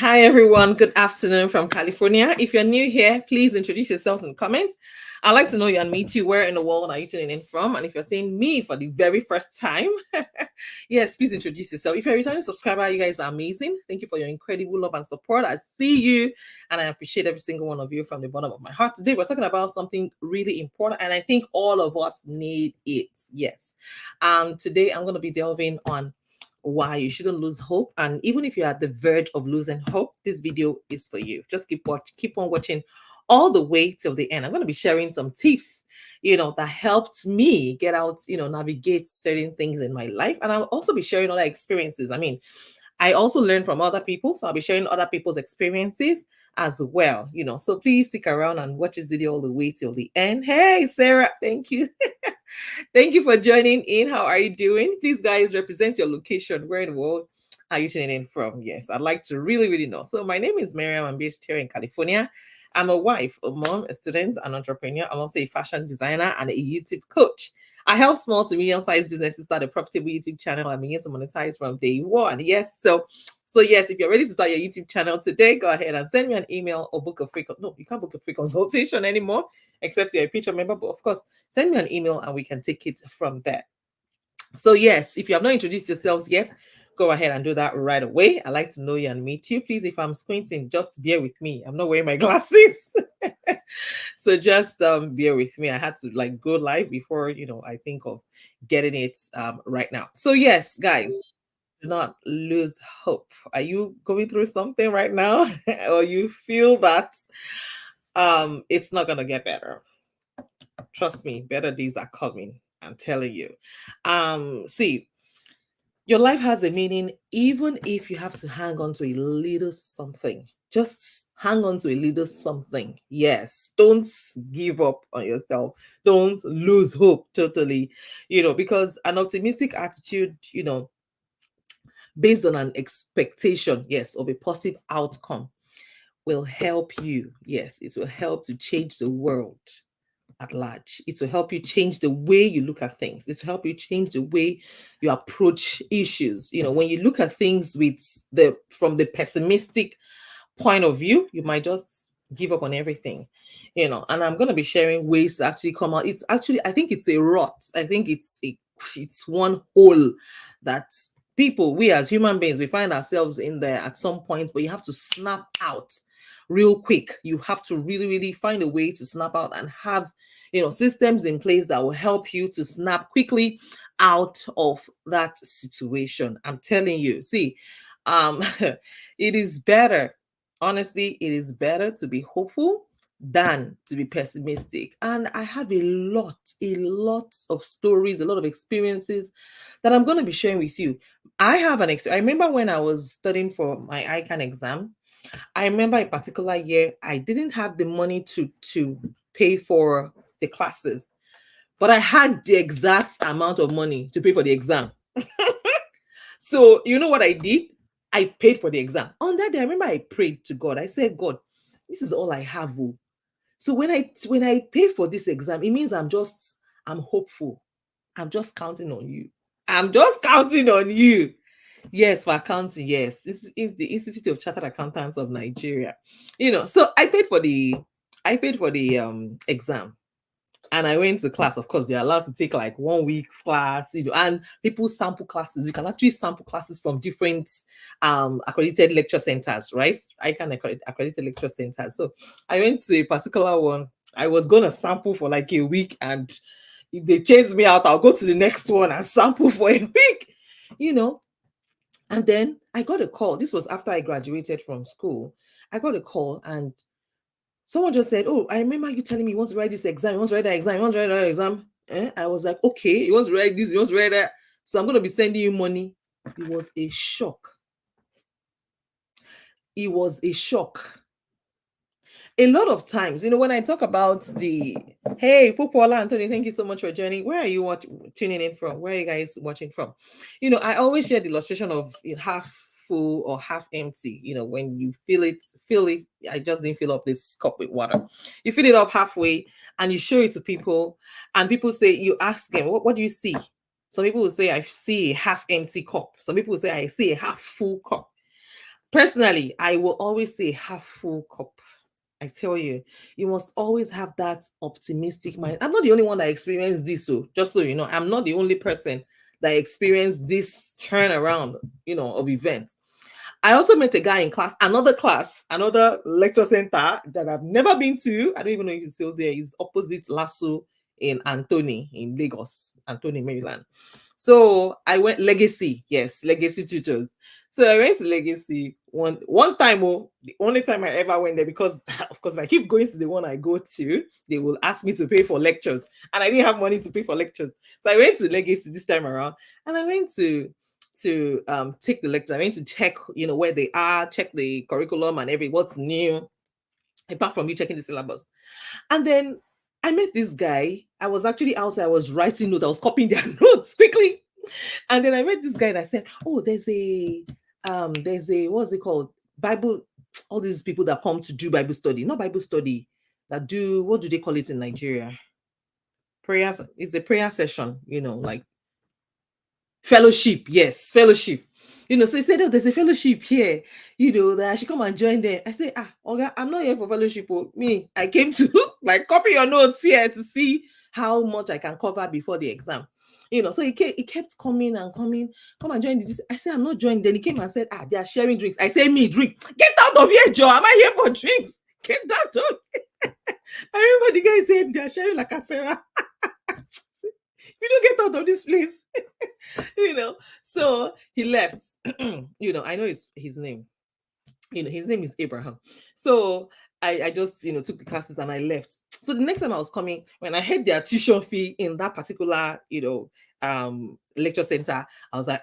Hi, everyone. Good afternoon from California. If you're new here, please introduce yourselves in the comments. I'd like to know you and me too. Where in the world are you tuning in from? And if you're seeing me for the very first time, yes, please introduce yourself. If you're a returning subscriber, you guys are amazing. Thank you for your incredible love and support. I see you and I appreciate every single one of you from the bottom of my heart. Today, we're talking about something really important, and I think all of us need it. Yes. Today, I'm going to be delving on why you shouldn't lose hope. And even if you're at the verge of losing hope, this video is for you. Just keep on watching all the way till the end. I'm going to be sharing some tips, that helped me get out, navigate certain things in my life. And I'll also be sharing other experiences. I also learn from other people, so I'll be sharing other people's experiences as well, So please stick around and watch this video all the way till the end. Hey, Sarah, thank you. Thank you for joining in. How are you doing? Please, guys, represent your location. Where in the world are you tuning in from? Yes, I'd like to really, really know. So my name is Mariam. I'm based here in California. I'm a wife, a mom, a student, an entrepreneur. I'm also a fashion designer and a YouTube coach. I help small to medium-sized businesses start a profitable YouTube channel and begin to monetize from day one. Yes, so yes, if you're ready to start your YouTube channel today, go ahead and send me an email or book a free. No, you can't book a free consultation anymore, except you're a Patreon member. But of course, send me an email and we can take it from there. So yes, if you have not introduced yourselves yet, go ahead and do that right away. I like to know you and meet you. Please, if I'm squinting, just bear with me. I'm not wearing my glasses. So just bear with me. I had to go live before I think of getting it right now. So yes, guys, do not lose hope. Are you going through something right now, or you feel that it's not gonna get better? Trust me, better days are coming. I'm telling you. See, your life has a meaning, even if you have to hang on to a little something. Just hang on to a little something. Yes. Don't give up on yourself. Don't lose hope totally, because an optimistic attitude, based on an expectation, yes, of a positive outcome will help you. Yes, it will help to change the world at large. It will help you change the way you look at things. It will help you change the way you approach issues. When you look at things from the pessimistic point of view, you might just give up on everything. And I'm going to be sharing ways to actually come out. It's actually, I think it's a rot. I think it's one hole that we as human beings, we find ourselves in there at some point, but you have to snap out real quick. You have to really, really find a way to snap out and have systems in place that will help you to snap quickly out of that situation. I'm telling you, see, it is better, honestly, it is better to be hopeful than to be pessimistic. And I have a lot of stories, a lot of experiences that I'm going to be sharing with you. I remember when I was studying for my ICANN exam. I remember a particular year I didn't have the money to pay for the classes, but I had the exact amount of money to pay for the exam. So you know what I did? I paid for the exam. On that day, I remember I prayed to God. I said, God, this is all I have. Oh. So when I pay for this exam, it means I'm hopeful. I'm just counting on you. I'm just counting on you. Yes, for accounting. Yes, this is the Institute of Chartered Accountants of Nigeria. So I paid for the exam. And I went to class. Of course, you're allowed to take like 1 week's class, and people sample classes. You can actually sample classes from different accredited lecture centers, right? I can accredited lecture centers. So I went to a particular one. I was gonna sample for like a week, and if they chase me out, I'll go to the next one and sample for a week, And then I got a call. This was after I graduated from school. I got a call and someone just said, "Oh, I remember you telling me you want to write this exam. You want to write that exam. You want to write that exam." I was like, "Okay, you want to write this. You want to write that. So I'm going to be sending you money." It was a shock. It was a shock. A lot of times, when I talk about hey, Popola Anthony, thank you so much for joining. Where are you tuning in from? Where are you guys watching from? I always share the illustration of it half full or half empty. When you fill it. I just didn't fill up this cup with water. You fill it up halfway and you show it to people, and people say, you ask them, what do you see? Some people will say, I see a half empty cup. Some people will say, I see a half full cup. Personally, I will always say half full cup. I tell you, you must always have that optimistic mind. I'm not the only one that experienced this, so just so you know, I'm not the only person that experienced this turnaround, of events. I also met a guy in class, another lecture center that I've never been to. I don't even know if it's still there. It's opposite Lasso in Anthony in Lagos, Anthony, Maryland. So I went Legacy, yes, Legacy Tutors. So I went to Legacy one time. Oh, the only time I ever went there, because of course I keep going to the one I go to. They will ask me to pay for lectures, and I didn't have money to pay for lectures. So I went to Legacy this time around, and I went to take the lecture. I went to check, where they are, check the curriculum and what's new, apart from you checking the syllabus. And then I met this guy. I was actually outside. I was writing notes. I was copying their notes quickly. And then I met this guy and I said, "Oh, there's a what's it called? Bible. All these people that come to do Bible study, not Bible study, that do, what do they call it in Nigeria? Prayers. It's a prayer session. Like fellowship. Yes, fellowship. So he said, "Oh, there's a fellowship here, that I should come and join them." I said, "Okay, I'm not here for fellowship. Oh. Me, I came to like copy your notes here to see how much I can cover before the exam." So he kept coming and coming, "Come and join this." I said, "I'm not joining." Then he came and said, "They are sharing drinks." I say, "Me, drink. Get out of here, Joe. Am I here for drinks? Get out of here." I remember the guy said, "They are sharing like a Sarah." We don't get out of this place. So he left. I know his name. His name is Abraham. So I just took the classes and I left. So the next time I was coming, when I heard their tuition fee in that particular lecture center, I was like,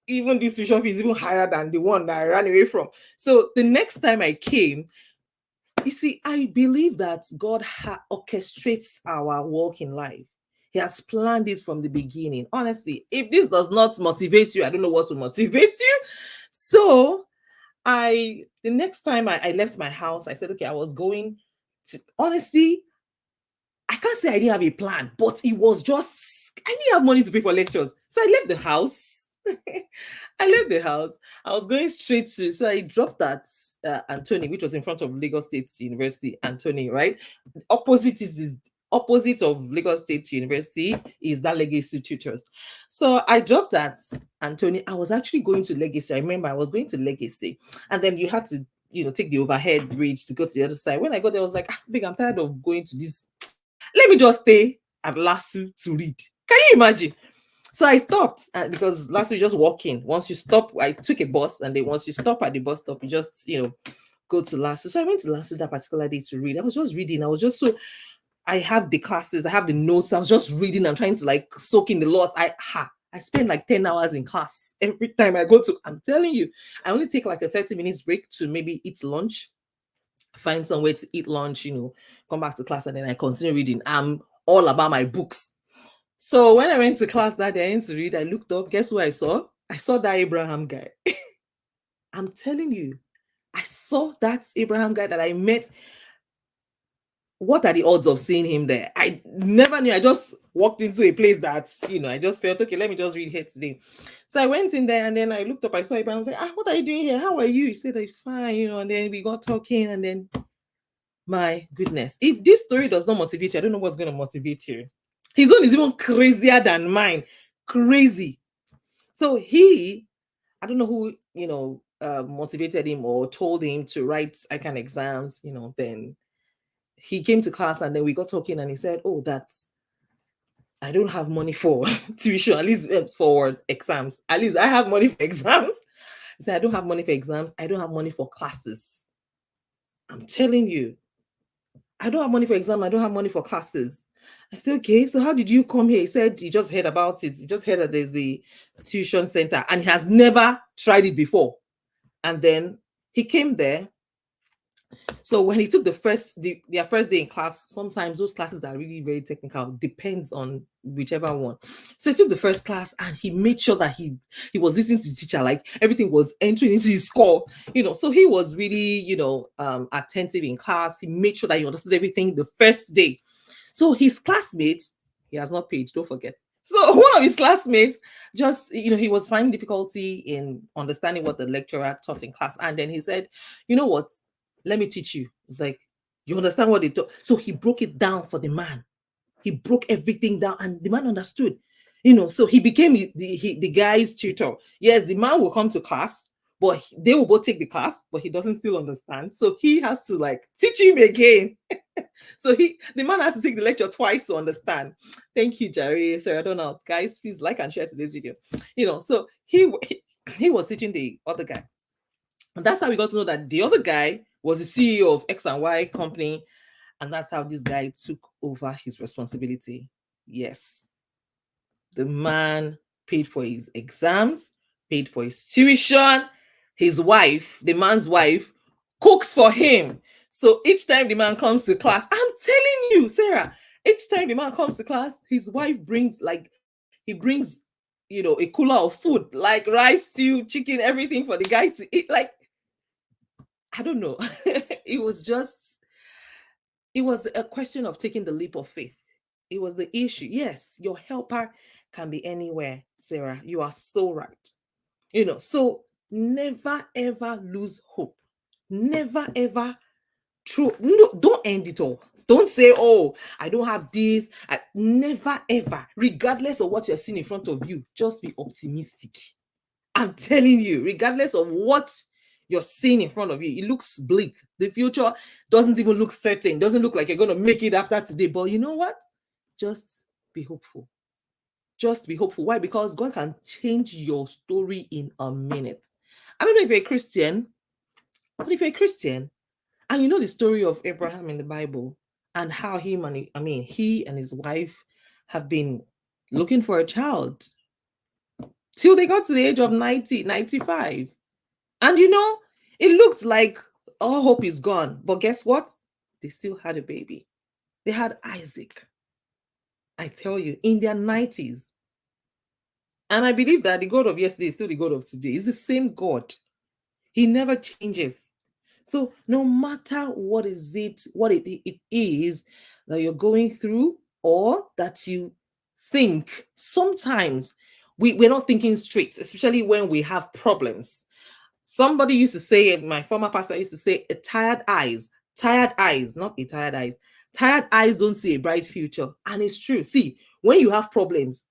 even this tuition fee is even higher than the one that I ran away from. So the next time I came, you see, I believe that God orchestrates our walk in life. He has planned this from the beginning. Honestly, if this does not motivate you, I don't know what to motivate you. So the next time I left my house, I said, okay, I was going to, honestly, I can't say I didn't have a plan, but it was just, I didn't have money to pay for lectures. So I left the house. I was going straight so I dropped at Anthony, which was in front of Lagos State University, Anthony, right? Opposite of Lagos State University is that Legacy Tutors. So I dropped at Anthony. I was actually going to Legacy. I remember I was going to Legacy, and then you had to, take the overhead bridge to go to the other side. When I got there, I was like, big, I'm tired of going to this. Let me just stay at Lasso to read. Can you imagine? So I stopped because last week just walking. Once you stop, I took a bus, and then once you stop at the bus stop, you just go to Lasso. So I went to Lasso that particular day to read. I was just reading. I have the classes, I have the notes. I was just reading. I'm trying to like soak in the lot. I spend like 10 hours in class every time I go to. I'm telling you, I only take like a 30 minutes break to maybe eat lunch, find somewhere to eat lunch, come back to class, and then I continue reading. I'm all about my books. So when I went to class that day, I went to read. I looked up. Guess who I saw? I saw that Abraham guy. I'm telling you, I saw that Abraham guy that I met. What are the odds of seeing him there? I never knew. I just walked into a place that, I just felt, okay, let me just read here today. So I went in there and then I looked up, I saw Abraham. I was like, what are you doing here? How are you? He said, it's fine, and then we got talking, and then, my goodness, if this story does not motivate you, I don't know what's going to motivate you. His own is even crazier than mine. Crazy. So I don't know who, motivated him or told him to write ICANN exams, then he came to class and then we got talking and he said, "Oh, I don't have money for tuition, at least for exams. At least I have money for exams." He said, "I don't have money for exams. I don't have money for classes." I'm telling you, I don't have money for exams. I don't have money for classes. I said, "Okay, so how did you come here?" He said he just heard about it. He just heard that there's a tuition center and he has never tried it before. And then he came there. So when he took their first day in class, sometimes those classes are really very technical, depends on whichever one. So he took the first class and he made sure that he was listening to the teacher, like everything was entering into his score, so he was really, attentive in class. He made sure that he understood everything the first day. So his classmates, He has not paid, don't forget. So one of his classmates just, he was finding difficulty in understanding what the lecturer taught in class. And then he said, you know what? Let me teach you. It's like, you understand what they taught? So he broke it down for the man. He broke everything down and the man understood. So he became the guy's tutor. Yes, the man will come to class, but they will both take the class, but he doesn't still understand. So he has to like teach him again. So the man has to take the lecture twice to understand. Thank you, Jerry. Sorry, I don't know. Guys, please like and share today's video. So he was teaching the other guy. And that's how we got to know that the other guy was the CEO of X and Y company. And that's how this guy took over his responsibility. Yes. The man paid for his exams, paid for his tuition. His wife, the man's wife, cooks for him. So each time the man comes to class, I'm telling you, Sarah, each time the man comes to class, his wife he brings, a cooler of food, like rice, stew, chicken, everything for the guy to eat. Like, I don't know. It was a question of taking the leap of faith. It was the issue. Yes, your helper can be anywhere, Sarah. You are so right. So never ever lose hope. Never ever no, don't end it all. Don't say, oh, I don't have this. Never ever, regardless of what you're seeing in front of you, just be optimistic. I'm telling you, regardless of what you're seeing in front of you, it looks bleak. The future doesn't even look certain. Doesn't look like you're going to make it after today. But you know what? Just be hopeful. Just be hopeful. Why? Because God can change your story in a minute. I don't know if you're a Christian, but if you're a Christian and you know the story of Abraham in the Bible and how he and his wife have been looking for a child till they got to the age of 90, 95. And it looked like all hope is gone. But guess what? They still had a baby. They had Isaac. I tell you, in their 90s. And I believe that the God of yesterday is still the God of today. It's the same God. He never changes. So no matter what it is that you're going through or that you think, sometimes we're not thinking straight, especially when we have problems. Somebody used to say, my former pastor used to say, tired eyes, not a tired eyes. Tired eyes don't see a bright future. And it's true. See, when you have problems,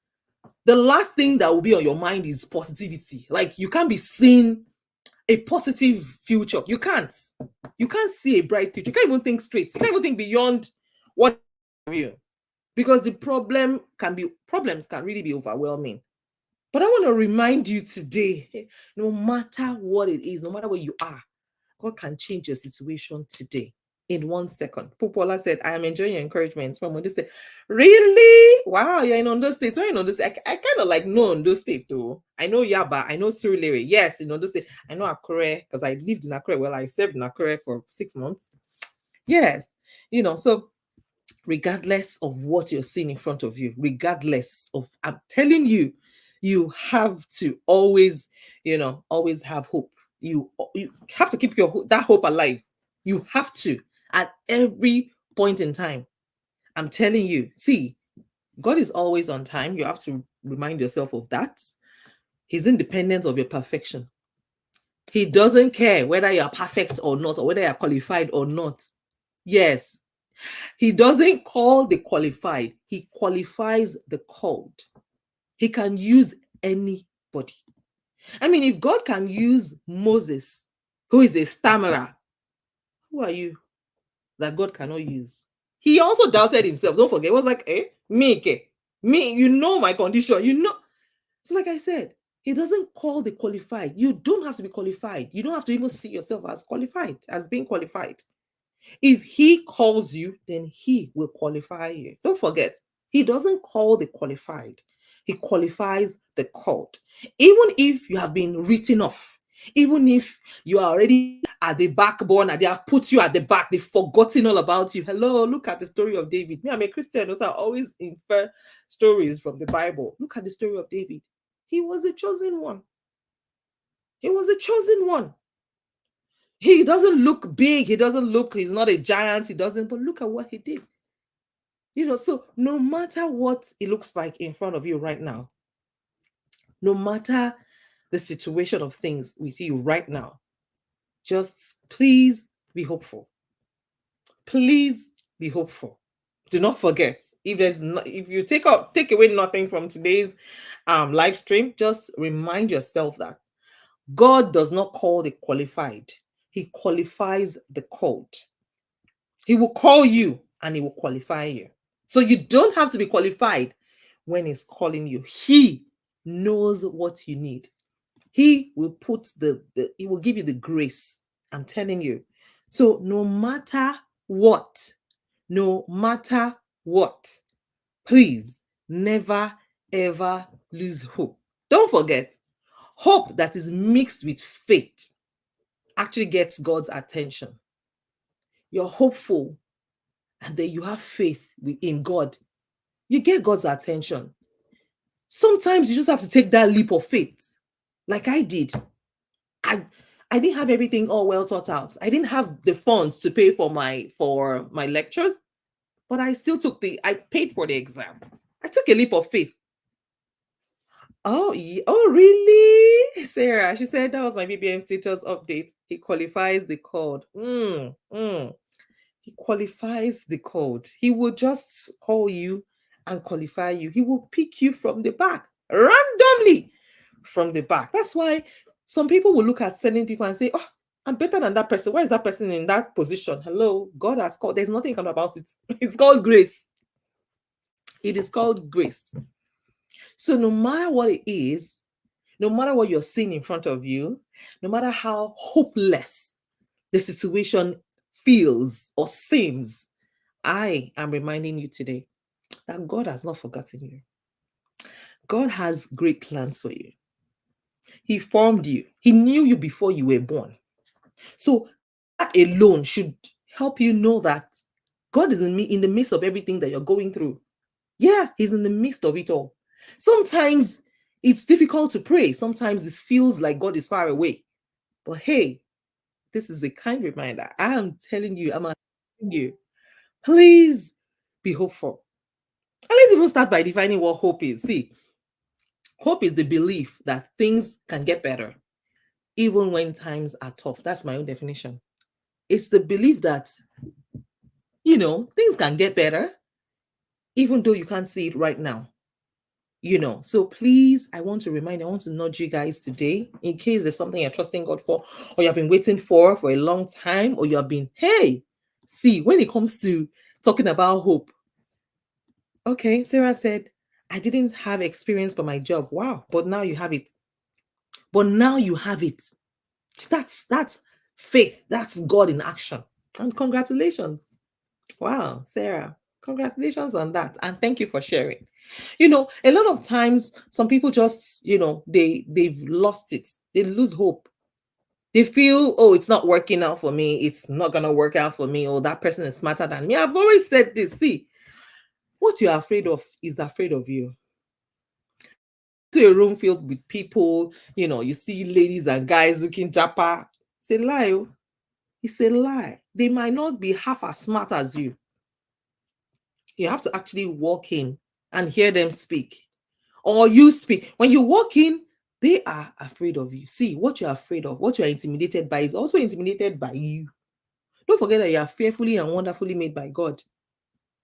the last thing that will be on your mind is positivity. Like, you can't be seeing a positive future. You can't see a bright future. You can't even think straight. You can't even think beyond what you, because the problems can really be overwhelming. But I want to remind you today, no matter what it is, no matter where you are, God can change your situation today in 1 second. Popola said, I am enjoying your encouragement from Ondo State. Really? Wow, you're in Ondo State. Where in Ondo State? I kind of like know Ondo State though. I know Yaba, I know Surulere. Yes, in Ondo State. I know Akure because I lived in Akure. Well, I served in Akure for 6 months. Yes, so regardless of what you're seeing in front of you, I'm telling you, you have to always have hope. You have to keep that hope alive. You have to, at every point in time. I'm telling you, see, God is always on time. You have to remind yourself of that. He's independent of your perfection. He doesn't care whether you're perfect or not, or whether you're qualified or not. Yes, he doesn't call the qualified. He qualifies the called. He can use anybody. I mean, if God can use Moses, who is a stammerer, who are you that God cannot use? He also doubted himself. Don't forget. It was like, me, my condition, So like I said, he doesn't call the qualified. You don't have to be qualified. You don't have to even see yourself as qualified, as being qualified. If he calls you, then he will qualify you. Don't forget, he doesn't call the qualified. He qualifies the called. Even if you have been written off, even if you are already at the backbone and they have put you at the back, they've forgotten all about you. Hello, look at the story of David. Me, I'm a Christian, so I always infer stories from the Bible. Look at the story of David. He was the chosen one. He was the chosen one. He doesn't look big. He's not a giant. But look at what he did. So no matter what it looks like in front of you right now, no matter the situation of things with you right now, just please be hopeful. Please be hopeful. Do not forget, if you take away nothing from today's live stream, just remind yourself that God does not call the qualified, He qualifies the called. He will call you and He will qualify you. So you don't have to be qualified when He's calling you. He knows what you need. He will He will give you the grace. I'm telling you. So no matter what, please never ever lose hope. Don't forget, hope that is mixed with faith actually gets God's attention. You're hopeful and then you have faith in God. You get God's attention. Sometimes you just have to take that leap of faith, like I did. I didn't have everything all well thought out. I didn't have the funds to pay for my lectures, but I paid for the exam. I took a leap of faith. Oh, really? Sarah, she said that was my BBM status update. He qualifies the code. He qualifies the code. He will just call you and qualify you. He will pick you from the back, randomly from the back. That's why some people will look at certain people and say, oh, I'm better than that person. Why is that person in that position? Hello, God has called. There's nothing about it. It's called grace. It is called grace. So no matter what it is, no matter what you're seeing in front of you, no matter how hopeless the situation feels or seems, I am reminding you today that God has not forgotten you. God has great plans for you. He formed you. He knew you before you were born. So that alone should help you know that God is in the midst of everything that you're going through. Yeah, He's in the midst of it all. Sometimes it's difficult to pray. Sometimes it feels like God is far away. But hey, this is a kind reminder. I am telling you, I'm asking you, please be hopeful. And let's even start by defining what hope is. See, hope is the belief that things can get better, even when times are tough. That's my own definition. It's the belief that, things can get better, even though you can't see it right now. So please, I want to nudge you guys today, in case there's something you're trusting God for, or you've been waiting for a long time, or you have been, hey, see, when it comes to talking about hope, okay, Sarah said, I didn't have experience for my job. Wow, but now you have it. That's faith. That's God in action. And congratulations. Wow, Sarah, congratulations on that. And thank you for sharing. A lot of times some people just, they've lost it. They lose hope. They feel, oh, it's not working out for me. It's not going to work out for me. Oh, that person is smarter than me. I've always said this. See, what you're afraid of is afraid of you. To a room filled with people, you see ladies and guys looking japa. It's a lie. Oh. It's a lie. They might not be half as smart as you. You have to actually walk in and hear them speak, or you speak. When you walk in, they are afraid of you. See, what you're afraid of, what you're intimidated by, is also intimidated by you. Don't forget that you are fearfully and wonderfully made by God.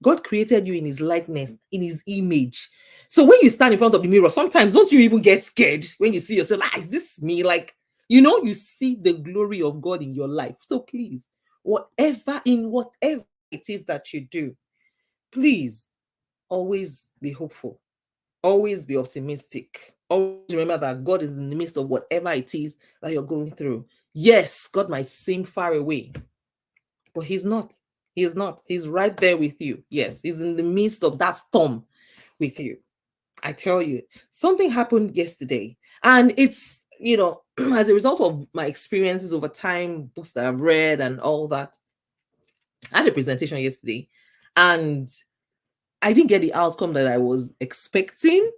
God created you in His likeness, in His image. So when you stand in front of the mirror, sometimes don't you even get scared when you see yourself? Is this me? You see the glory of God in your life. So please, whatever it is that you do, please always be hopeful. Always be optimistic. Always remember that God is in the midst of whatever it is that you're going through. Yes, God might seem far away, but He's not. He is not. He's right there with you. Yes, He's in the midst of that storm with you. I tell you, something happened yesterday, and it's, as a result of my experiences over time, books that I've read and all that. I had a presentation yesterday, and I didn't get the outcome that I was expecting.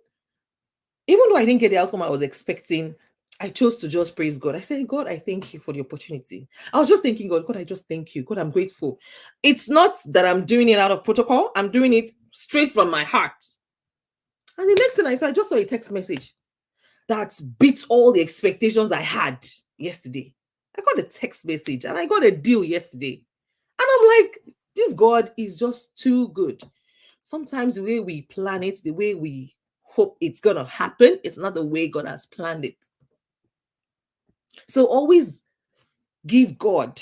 Even though I didn't get the outcome I was expecting, I chose to just praise God. I said, God, I thank you for the opportunity. I was just thanking God, God, I just thank you. God, I'm grateful. It's not that I'm doing it out of protocol. I'm doing it straight from my heart. And the next thing I saw, I just saw a text message that beat all the expectations I had yesterday. I got a text message and I got a deal yesterday. And I'm like, this God is just too good. Sometimes the way we plan it, the way we hope it's going to happen, it's not the way God has planned it. So always give God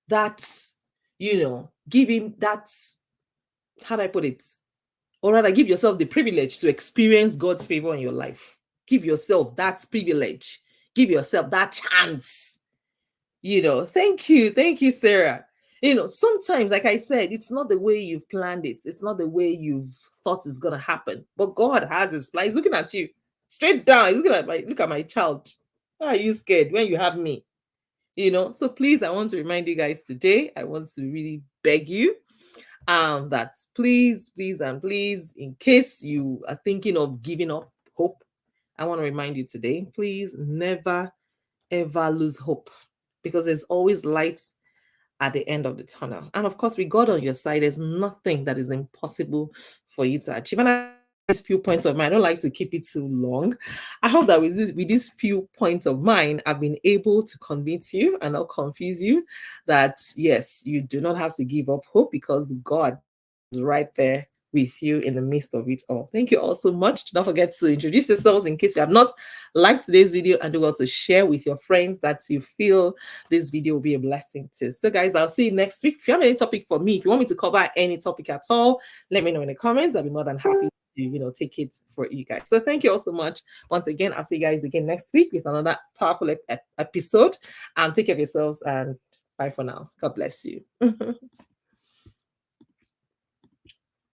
that, give him that, how do I put it? Or rather, give yourself the privilege to experience God's favor in your life. Give yourself that privilege. Give yourself that chance. Thank you. Thank you, Sarah. Sometimes, like I said, it's not the way you've planned it. It's not the way you've thought it's going to happen. But God has his plan. He's looking at you straight down. He's looking at look at my child. Why are you scared when you have me? So please, I want to remind you guys today, I want to really beg you that please, and please, in case you are thinking of giving up hope, I want to remind you today, please never ever lose hope, because there's always light at the end of the tunnel. And of course, with God on your side, there's nothing that is impossible for you to achieve. And these few points of mine, I don't like to keep it too long. I hope that with these few points of mine, I've been able to convince you and not confuse you that yes, you do not have to give up hope, because God is right there with you in the midst of it all. Thank you all so much. Don't forget to introduce yourselves in case you have not liked today's video, and do well to share with your friends that you feel this video will be a blessing to. So guys, I'll see you next week. If you have any topic for me, if you want me to cover any topic at all, let me know in the comments. I'll be more than happy to take it for you guys. So thank you all so much. Once again, I'll see you guys again next week with another powerful episode. Take care of yourselves, and bye for now. God bless you.